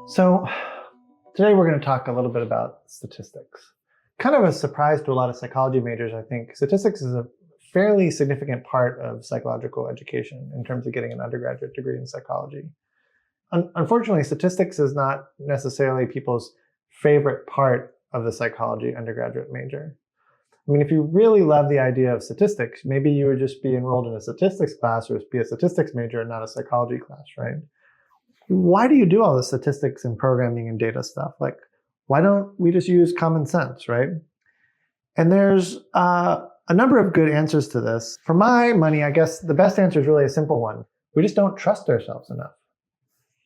So today we're going to talk a little bit about statistics. Kind of a surprise to a lot of psychology majors, I think. Statistics is a fairly significant part of psychological education in terms of getting an undergraduate degree in psychology. Unfortunately, statistics is not necessarily people's favorite part of the psychology undergraduate major. I mean, if you really love the idea of statistics, maybe you would just be enrolled in a statistics class or be a statistics major and not a psychology class, right? Why do you do all the statistics and programming and data stuff? Like, why don't we just use common sense, right? And there's a number of good answers to this. For my money, I guess the best answer is really a simple one. We just don't trust ourselves enough,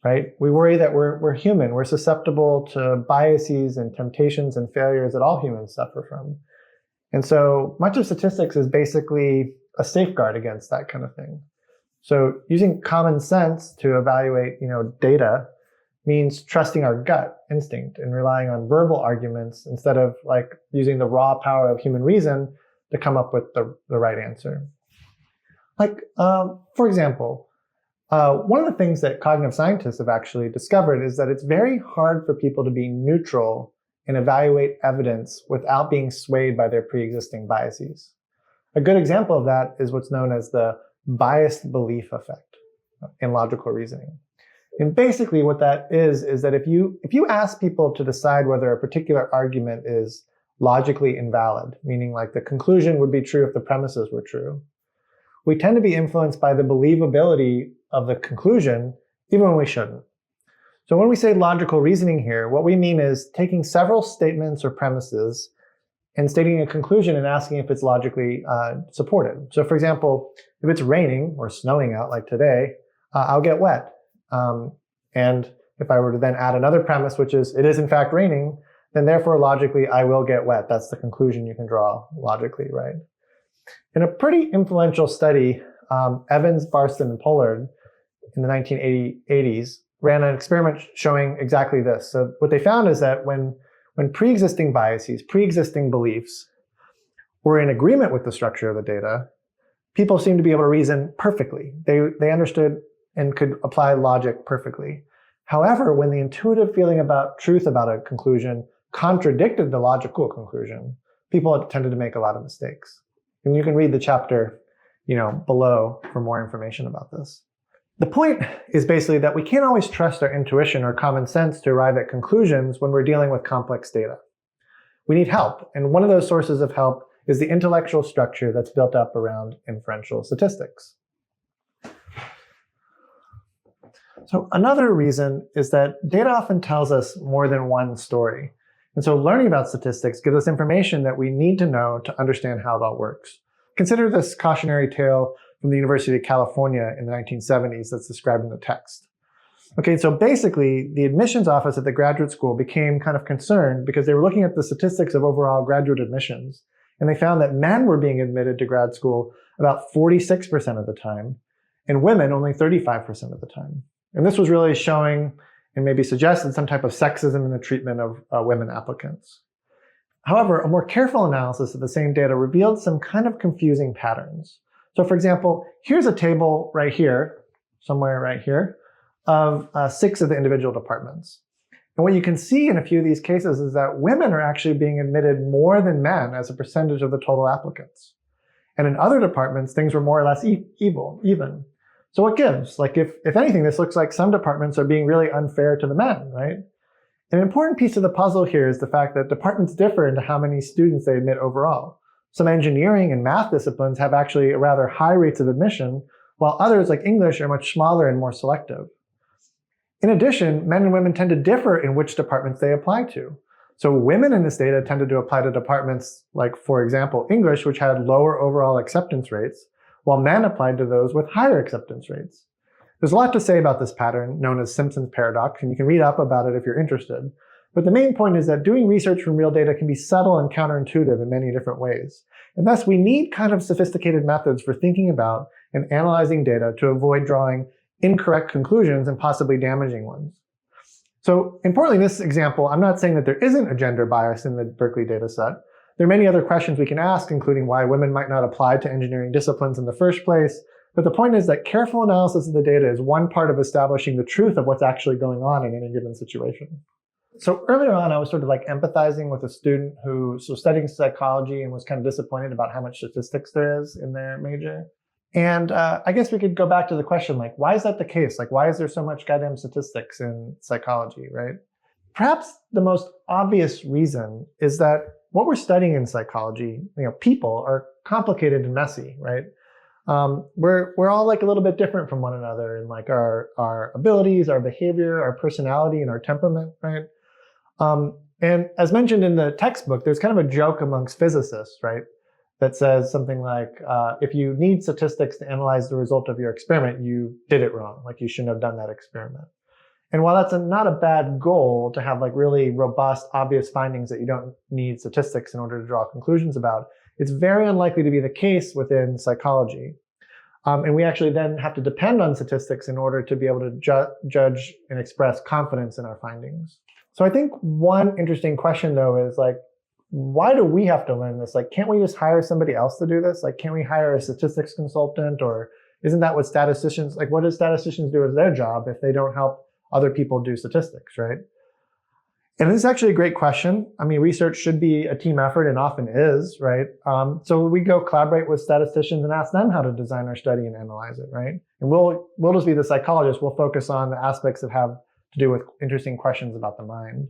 right? We worry that we're human. We're susceptible to biases and temptations and failures that all humans suffer from. And so much of statistics is basically a safeguard against that kind of thing. So using common sense to evaluate, data means trusting our gut instinct and relying on verbal arguments instead of like using the raw power of human reason to come up with the right answer. Like, for example, one of the things that cognitive scientists have actually discovered is that it's very hard for people to be neutral and evaluate evidence without being swayed by their pre-existing biases. A good example of that is what's known as the biased belief effect in logical reasoning. And basically what that is that if you ask people to decide whether a particular argument is logically invalid, meaning like the conclusion would be true if the premises were true, we tend to be influenced by the believability of the conclusion even when we shouldn't. So when we say logical reasoning here, what we mean is taking several statements or premises and stating a conclusion and asking if it's logically supported. So for example, if it's raining or snowing out like today, I'll get wet. And if I were to then add another premise, which is it is in fact raining, then therefore logically I will get wet. That's the conclusion you can draw logically, right? In a pretty influential study, Evans, Barston, and Pollard in the 1980s ran an experiment showing exactly this. So what they found is that when pre-existing biases, pre-existing beliefs were in agreement with the structure of the data, people seemed to be able to reason perfectly. They understood and could apply logic perfectly. However, when the intuitive feeling about truth about a conclusion contradicted the logical conclusion, people tended to make a lot of mistakes. And you can read the chapter, below for more information about this. The point is basically that we can't always trust our intuition or common sense to arrive at conclusions when we're dealing with complex data. We need help, and one of those sources of help is the intellectual structure that's built up around inferential statistics. So another reason is that data often tells us more than one story. And so learning about statistics gives us information that we need to know to understand how that works. Consider this cautionary tale from the University of California in the 1970s that's described in the text. Okay, so basically, the admissions office at the graduate school became kind of concerned because they were looking at the statistics of overall graduate admissions, and they found that men were being admitted to grad school about 46% of the time, and women only 35% of the time. And this was really showing and maybe suggested some type of sexism in the treatment of women applicants. However, a more careful analysis of the same data revealed some kind of confusing patterns. So for example, here's a table right here, somewhere right here, of 6 of the individual departments. And what you can see in a few of these cases is that women are actually being admitted more than men as a percentage of the total applicants. And in other departments, things were more or less even. So what gives? Like if anything, this looks like some departments are being really unfair to the men, right? An important piece of the puzzle here is the fact that departments differ into how many students they admit overall. Some engineering and math disciplines have actually rather high rates of admission, while others like English are much smaller and more selective. In addition, men and women tend to differ in which departments they apply to. So women in this data tended to apply to departments like, for example, English, which had lower overall acceptance rates, while men applied to those with higher acceptance rates. There's a lot to say about this pattern, known as Simpson's paradox, and you can read up about it if you're interested. But the main point is that doing research from real data can be subtle and counterintuitive in many different ways. And thus, we need kind of sophisticated methods for thinking about and analyzing data to avoid drawing incorrect conclusions and possibly damaging ones. So importantly, in this example, I'm not saying that there isn't a gender bias in the Berkeley data set. There are many other questions we can ask, including why women might not apply to engineering disciplines in the first place. But the point is that careful analysis of the data is one part of establishing the truth of what's actually going on in any given situation. So earlier on, I was sort of like empathizing with a student who was studying psychology and was kind of disappointed about how much statistics there is in their major. And I guess we could go back to the question, like, why is that the case? Like, why is there so much goddamn statistics in psychology, right? Perhaps the most obvious reason is that what we're studying in psychology, people are complicated and messy, right? We're all like a little bit different from one another in like our abilities, our behavior, our personality, and our temperament, right? And as mentioned in the textbook, there's kind of a joke amongst physicists, right? That says something like, if you need statistics to analyze the result of your experiment, you did it wrong. Like you shouldn't have done that experiment. And while that's not a bad goal to have like really robust, obvious findings that you don't need statistics in order to draw conclusions about, it's very unlikely to be the case within psychology. And we actually then have to depend on statistics in order to be able to judge and express confidence in our findings. So I think one interesting question though is like, why do we have to learn this? Like, can't we just hire somebody else to do this? Like, can't we hire a statistics consultant? Or isn't that what statisticians, like what do statisticians do as their job if they don't help other people do statistics, right? And this is actually a great question. I mean, research should be a team effort and often is, right? So we go collaborate with statisticians and ask them how to design our study and analyze it, right? And we'll just be the psychologists. We'll focus on the aspects that have to do with interesting questions about the mind.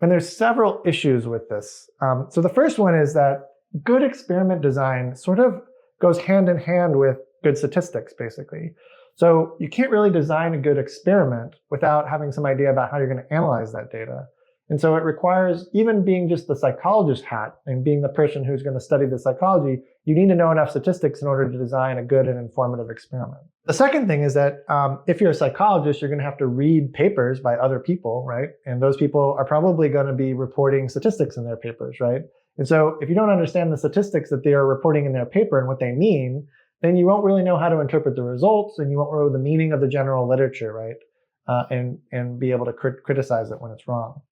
And there's several issues with this. So the first one is that good experiment design sort of goes hand in hand with good statistics, basically. So you can't really design a good experiment without having some idea about how you're going to analyze that data. And so it requires, even being just the psychologist hat and being the person who's going to study the psychology, you need to know enough statistics in order to design a good and informative experiment. The second thing is that if you're a psychologist, you're going to have to read papers by other people, right? And those people are probably going to be reporting statistics in their papers, right? And so if you don't understand the statistics that they are reporting in their paper and what they mean, then you won't really know how to interpret the results and you won't know the meaning of the general literature, right? And be able to criticize it when it's wrong.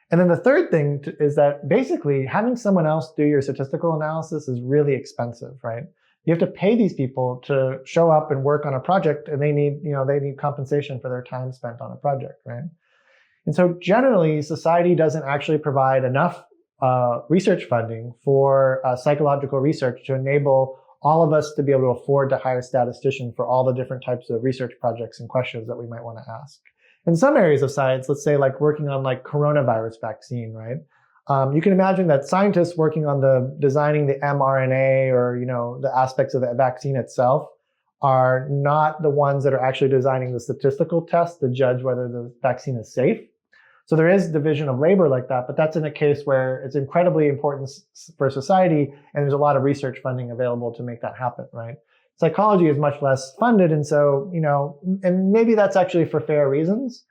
And then the third thing is that basically having someone else do your statistical analysis is really expensive, right? You have to pay these people to show up and work on a project, and they need compensation for their time spent on a project, right? And so generally, society doesn't actually provide enough research funding for psychological research to enable all of us to be able to afford to hire statisticians for all the different types of research projects and questions that we might want to ask. In some areas of science, let's say like working on like coronavirus vaccine, right? You can imagine that scientists working on designing the mRNA or, the aspects of the vaccine itself are not the ones that are actually designing the statistical test to judge whether the vaccine is safe. So there is division of labor like that, but that's in a case where it's incredibly important for society and there's a lot of research funding available to make that happen, right? Psychology is much less funded, and so, and maybe that's actually for fair reasons.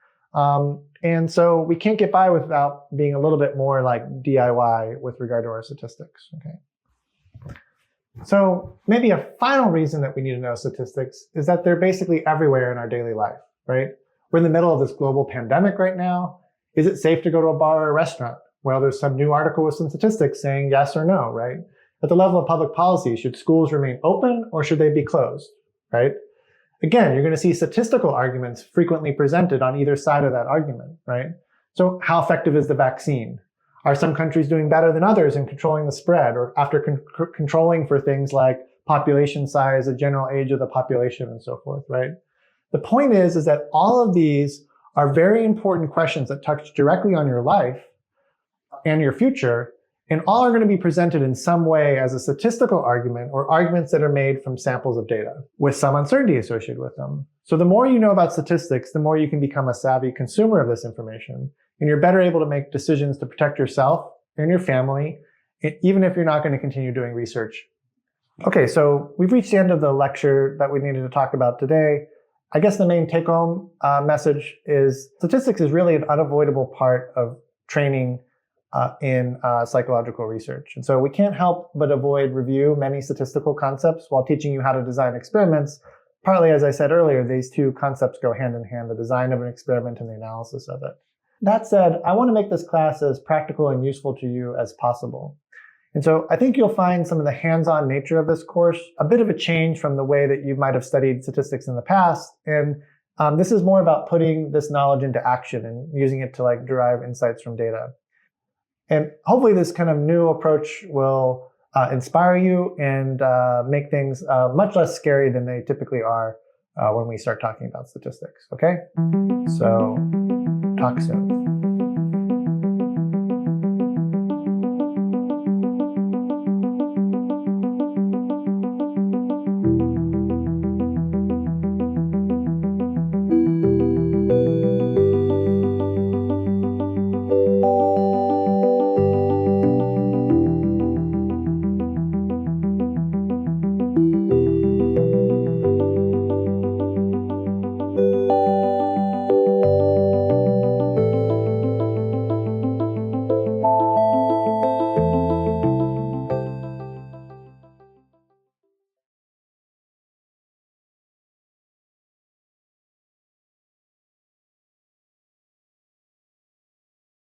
And so we can't get by without being a little bit more like DIY with regard to our statistics, okay? So maybe a final reason that we need to know statistics is that they're basically everywhere in our daily life, right? We're in the middle of this global pandemic right now. Is it safe to go to a bar or a restaurant? Well, there's some new article with some statistics saying yes or no, right? At the level of public policy, should schools remain open or should they be closed, right? again, you're going to see statistical arguments frequently presented on either side of that argument, right? So how effective is the vaccine? Are some countries doing better than others in controlling the spread, or after controlling for things like population size, the general age of the population, and so forth, right? The point is that all of these are very important questions that touch directly on your life and your future, and all are going to be presented in some way as a statistical argument or arguments that are made from samples of data with some uncertainty associated with them. So the more you know about statistics, the more you can become a savvy consumer of this information, and you're better able to make decisions to protect yourself and your family, even if you're not going to continue doing research. Okay, so we've reached the end of the lecture that we needed to talk about today. I guess the main take-home message is statistics is really an unavoidable part of training in psychological research. And so we can't help but avoid review many statistical concepts while teaching you how to design experiments. Partly, as I said earlier, these two concepts go hand in hand, the design of an experiment and the analysis of it. That said, I want to make this class as practical and useful to you as possible. And so I think you'll find some of the hands-on nature of this course a bit of a change from the way that you might have studied statistics in the past. And this is more about putting this knowledge into action and using it to derive insights from data. And hopefully this kind of new approach will inspire you and make things much less scary than they typically are when we start talking about statistics, okay? So talk soon.